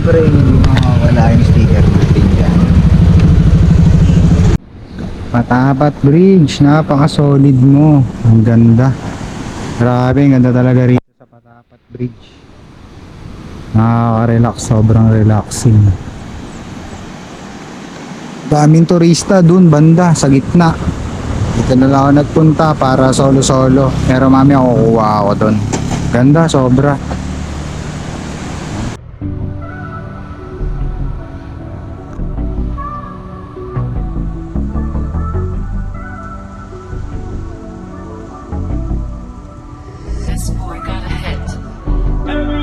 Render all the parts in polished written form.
syempre hindi makakawala yung sticker natin dyan. Patapat Bridge, napaka solid mo, ang ganda. Grabe, ang ganda talaga rito sa Patapat Bridge. Nakaka-relax, sobrang relaxing. Daming turista dun banda sa gitna. Dito na lang ako nagpunta para solo-solo, pero mamaya kukuha ako dun. Ganda, sobra. This boy got a hit. Every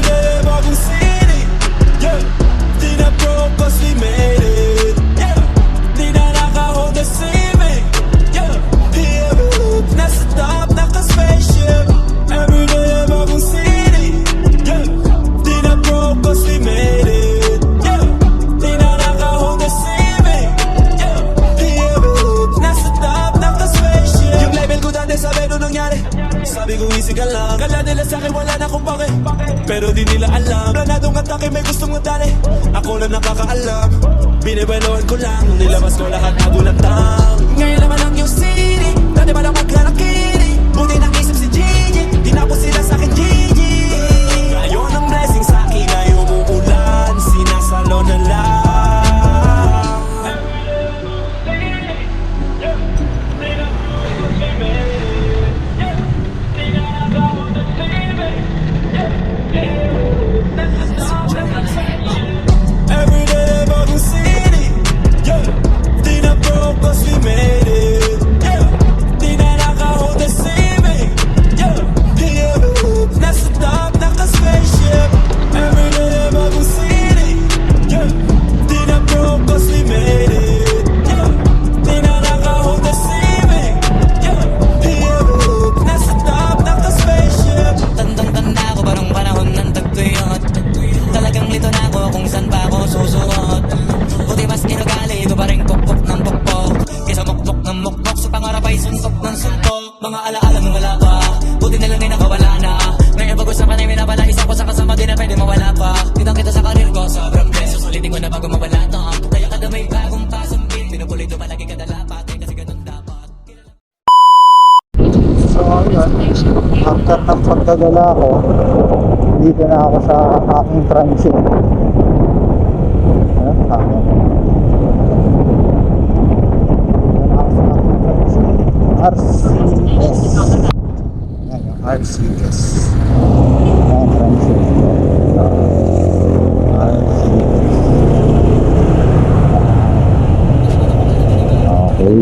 day bagong city, yeah. Di na broke cause we made it, yeah. Di na naka-hold the ceiling, yeah. Di ever look, nasa top, naka-spaceship. Every day bagong city, yeah. Di na broke cause we made it, yeah. Di na naka-hold the ceiling, yeah. Di ever look, nasa top, naka-spaceship. Yung label ko dati sabi nung nangyari, sabi ko easy ka lang. Kala nila sa'kin wala na akong pake, pero di nila alam. Planadong atake may gustong matali, ako na nakakaalam. Binibeloan ko lang, nung nilabas ko lahat nagulatang. Ngayon naman ang yung city, dati ba lang maglalakiri. Buti nakisip si Gigi, di na po sila sa'kin Gigi. Ngayon ang blessing sa'kin ay umuulan, sinasalo na lang. Every day bagong city, yeah. Di na broke cause we made it, yeah. Di na naka-hold the ceiling, yeah. Di ever look, nasa top, naka-spaceship. Every day bagong city, yeah. Di na broke cause we made it, yeah. Di na naka-hold the ceiling, yeah. Di ever look, nasa top, naka-spaceship. Tandang-tanda ko parang panahon ng tagtuyot. Talagang lito na ako kung saan pa ako susuot. Buti mas inugali ko pa rin pukpok ng pukpok, kaysa mukpok ng mukpok sa pangarap ay suntok ng suntok. Mga alaala nung wala pa, buti na lang ay nakawala na. Ngayon pag-usapan ay minabala, isa ko sa kasama di na pwede mawala pa. Kitang kita sa karir ko, sobrang bless. Susulitin ko na bago mawala to. Kaya kada may bagong pasambit, pinupulito palagi kada lapat, kasi ganun dapat. So ayun, after ng pagdadala ko, dito na ako sa aking transit. Ayan, akin. Dito na ako sa aking transit. RCS. Ayan yung RCS. Ayan, transit. RCS. Okay.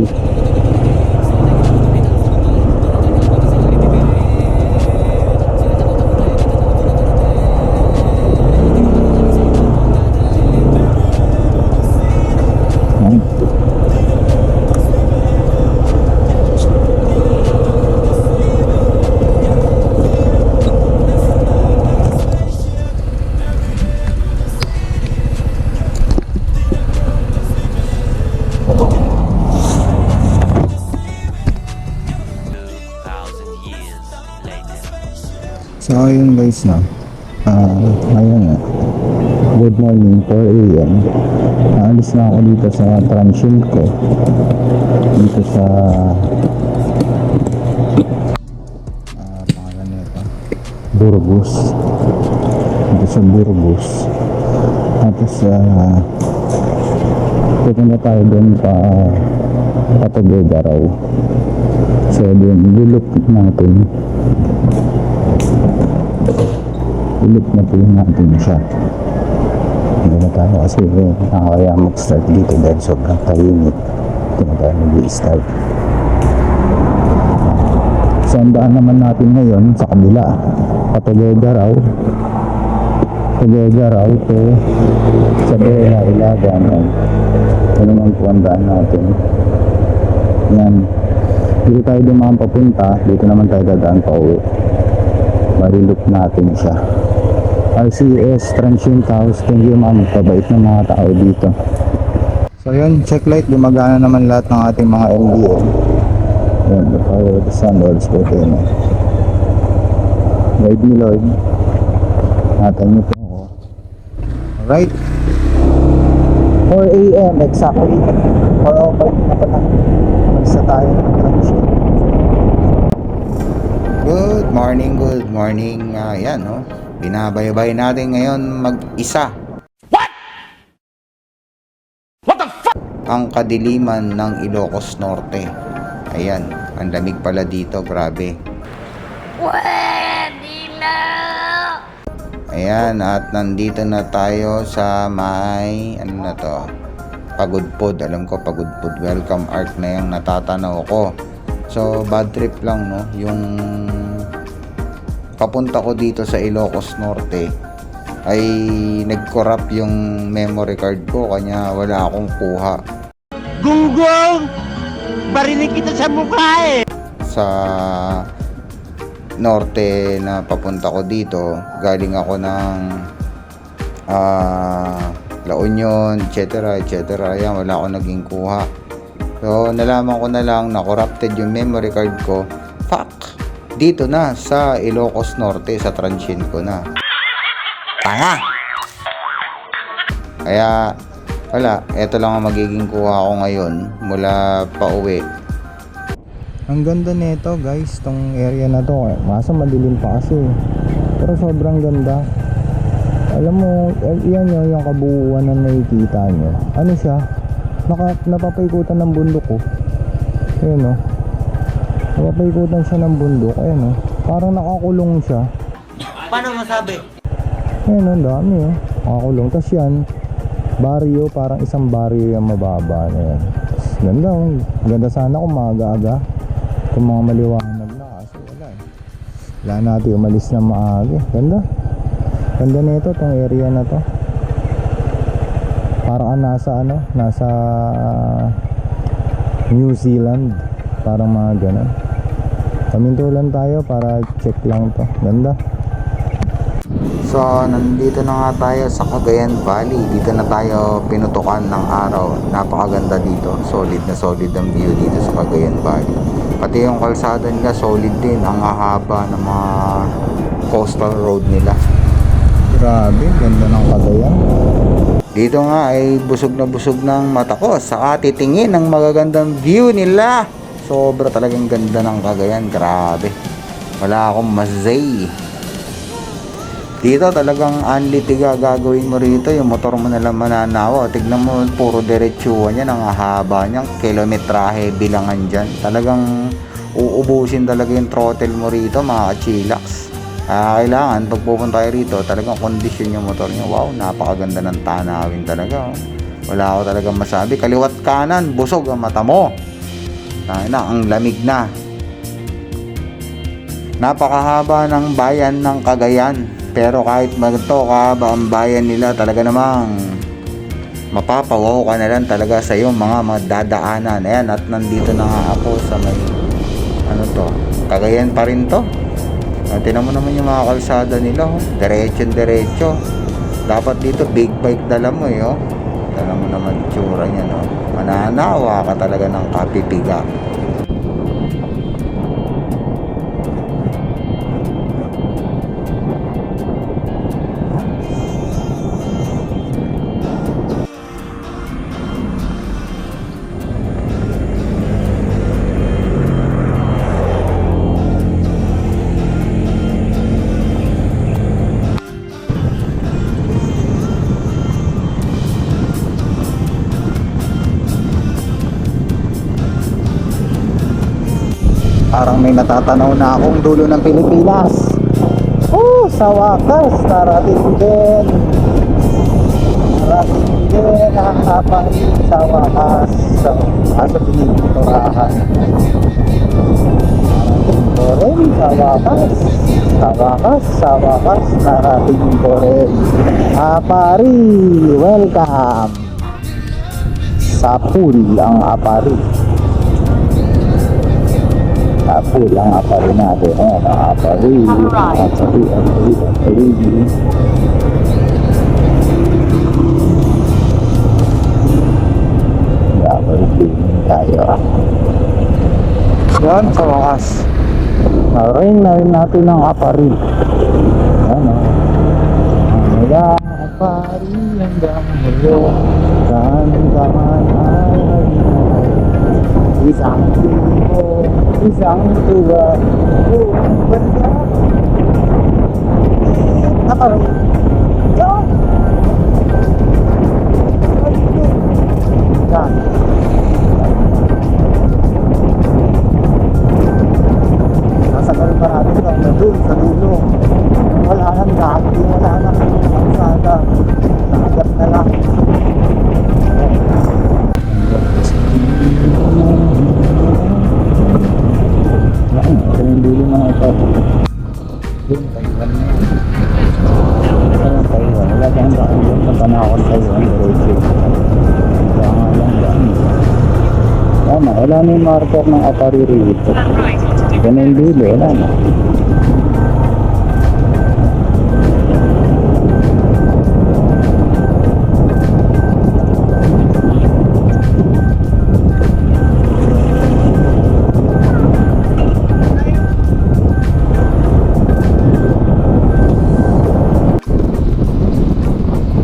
So ayun guys, no, ayun nga, good morning, 4 AM. Naalis na ako dito sa transit ko, dito sa pangalan nito, Burgos, dito sa Burgos. Tapos pupunta tayo doon pa Patagega raw. So doon gulop natin, ilip na po natin siya. Hindi na tayo kasi nakakaya mag-start dito dahil sobrang tahimik. Hindi na tayo mag-i-start. So ang daan naman natin ngayon sa kabila, Patagega raw. Patagega raw to sa Bea, Ilagan. Ito naman po ang daan natin. Yan. Dito tayo dumaan papunta, dito naman tayo dadaan pa uwi. Marilip natin siya. RCS Transient House, thank you ma'am, pabait ng mga tao dito. So yun, check light, gumagana naman lahat ng ating mga LDO. Yun, the power of the sun, Lord's Putin. Guide me, Lord. Natin niyo po ako. Alright. 4 a.m. exactly. 4:05 na pala. Magsa tayo ng transit. Good morning. Yan, no? Binabaybay natin ngayon mag-isa. Ang kadiliman ng Ilocos Norte. Ayan, ang lamig pala dito, grabe. Ayan, at nandito na tayo sa may, ano na to, Pagudpod. Alam ko, Pagudpod. Welcome Arc na yung natatanaw ko. So, bad trip lang, no? Yung papunta ko dito sa Ilocos Norte ay nag-corrupt yung memory card ko, kanya wala akong kuha. Gunggong! Barinig kita sa mukha eh! Sa norte na papunta ko dito, galing ako ng La Union, etc. Ayan, wala akong naging kuha. So, nalaman ko na lang na corrupted yung memory card ko. Fuck! Dito na sa Ilocos Norte, sa transient ko na. Tanga! Kaya, wala. Ito lang ang magiging kuha ko ngayon mula pa uwi. Ang ganda nito guys, tong area na to. Masa madilim pa kasi. Pero sobrang ganda. Alam mo, yan yung kabuuan na nakikita nyo. Ano siya? Napapaikutan ng bundok ko. Ayan o. Napapaikutan siya ng bundok. Ayan o. Parang nakakulong siya. Paano masabi? Ayan o, dami o. Nakakulong. Tapos yan, baryo, parang isang baryo yung mababa na yan. Ganda o. Ganda sana kung maaga-aga. Kung mga maliwanag na kasi wala eh. Wala natin umalis na maaga. Ganda. Ganda nito tong area na to. Parang nasa nasa New Zealand. Parang mga ganun. Pamintulan tayo para check lang to. Ganda. So, nandito na nga tayo sa Cagayan Valley. Dito na tayo pinutukan ng araw. Napakaganda dito. Solid na solid ang view dito sa Cagayan Valley. Pati yung kalsada nila solid din. Ang hahaba ng mga coastal road nila. Grabe, ganda ng Cagayan. Dito nga ay busog ng mata ko sa titingin ng magagandang view nila. Sobra talagang ganda ng Cagayan. Grabe. Wala akong masay. Dito talagang only tiga gagawin mo rito. Yung motor mo nalang mananawa. Tignan mo, puro diretsuhan yan. Ang haba niyang kilometrahe bilangan dyan. Talagang uubusin talaga yung throttle mo rito, mga kachilax. Kailangan pag pupunta tayo rito, talagang kondisyon yung motor niyo. Wow, napakaganda ng tanawin talaga. Wala ako talagang masabi. Kaliwat kanan, busog ang mata mo. Ang lamig na. Napakahaba ng bayan ng Cagayan. Pero kahit magto kahaba ang bayan nila, talaga namang mapapawaw ka na lang talaga sa iyong mga madadaanan. Ayan, at nandito na nga ako sa may Cagayan pa rin to. Tingnan mo naman yung mga kalsada nila, oh. Diretso. Dapat dito big bike dala mo eh, oh. Tingnan mo naman tsura niya, no. Mananawa ka talaga ng kapipiga. Parang may natatanaw na akong dulo ng Pilipinas. Sa wakas, narating din ang Paris sa wakas. Sa pinipinturahan. Narating ko rin sa wakas, narating ko rin. Paris, welcome sa pool ang Paris. Full ang apari natin. Ayan, ang apari. Apari. Dadaing na rin natin ng Apari. Ano? Mula Apari hanggang mulo, saan ka man ay halinaw. Isang tubo, isang tuwa, buong bansa. Apari. Yan! Yan. Sasagal pa natin hanggang doon sa dulo. Wala nang dati, wala nang kalsada. Nakagat na lang. Ito yung dulo mga ito. Doon, Taiwan na. Ito yung Taiwan. Wala kang daan doon sa panakon Taiwan. Diretso. Kaya nga lang daan. Tama, wala na yung marker ng Apari rito. Ito na yung dulo, wala na.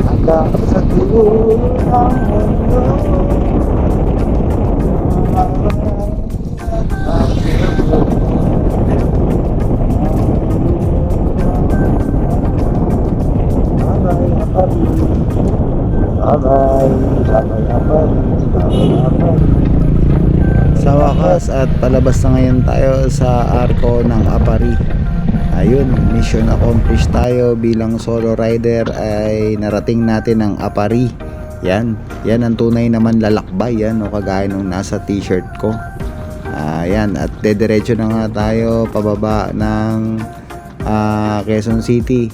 Hanggang sa dulo ng mundo. Sa wakas at palabas na ngayon tayo sa arko ng Apari. Ayun, mission accomplished tayo bilang solo rider ay narating natin ang Apari. Yan ang tunay naman lalakbay yan o kagaya nung nasa t-shirt ko. Ayan, at dediretso na nga tayo pababa ng Quezon City.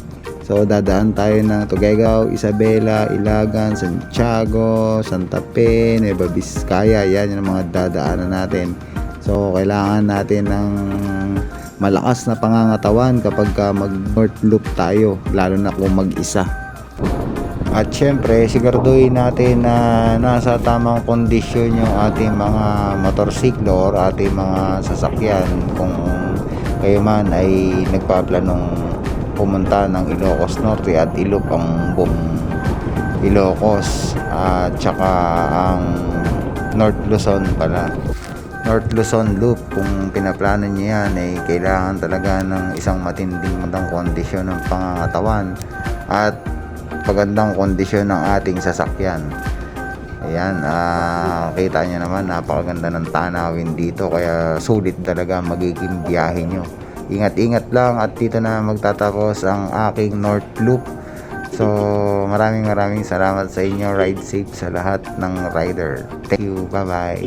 So dadaan tayo ng Tuguegaw, Isabela, Ilagan, Santiago, Santa Fe, Nueva Vizcaya. Yan yung mga dadaanan natin. So kailangan natin ng malakas na pangangatawan kapag mag north loop tayo, lalo na kung mag-isa. At syempre siguraduhin natin na nasa tamang kondisyon yung ating mga motorsiklo or ating mga sasakyan kung kayo man ay nagpaplanong pumunta ng Ilocos Norte at Ilocos buong Ilocos at saka ang North Luzon pala. North Luzon Loop, kung pinaplano nyo yan ay kailangan talaga ng isang matinding kondisyon ng pangangatawan at pagandang kondisyon ng ating sasakyan. Ayan, kita nyo naman napakaganda ng tanawin dito kaya sulit talaga magiging biyahe nyo. Ingat-ingat lang at dito na magtatapos ang aking North Loop. So maraming salamat sa inyo. Ride safe sa lahat ng rider. Thank you, bye bye.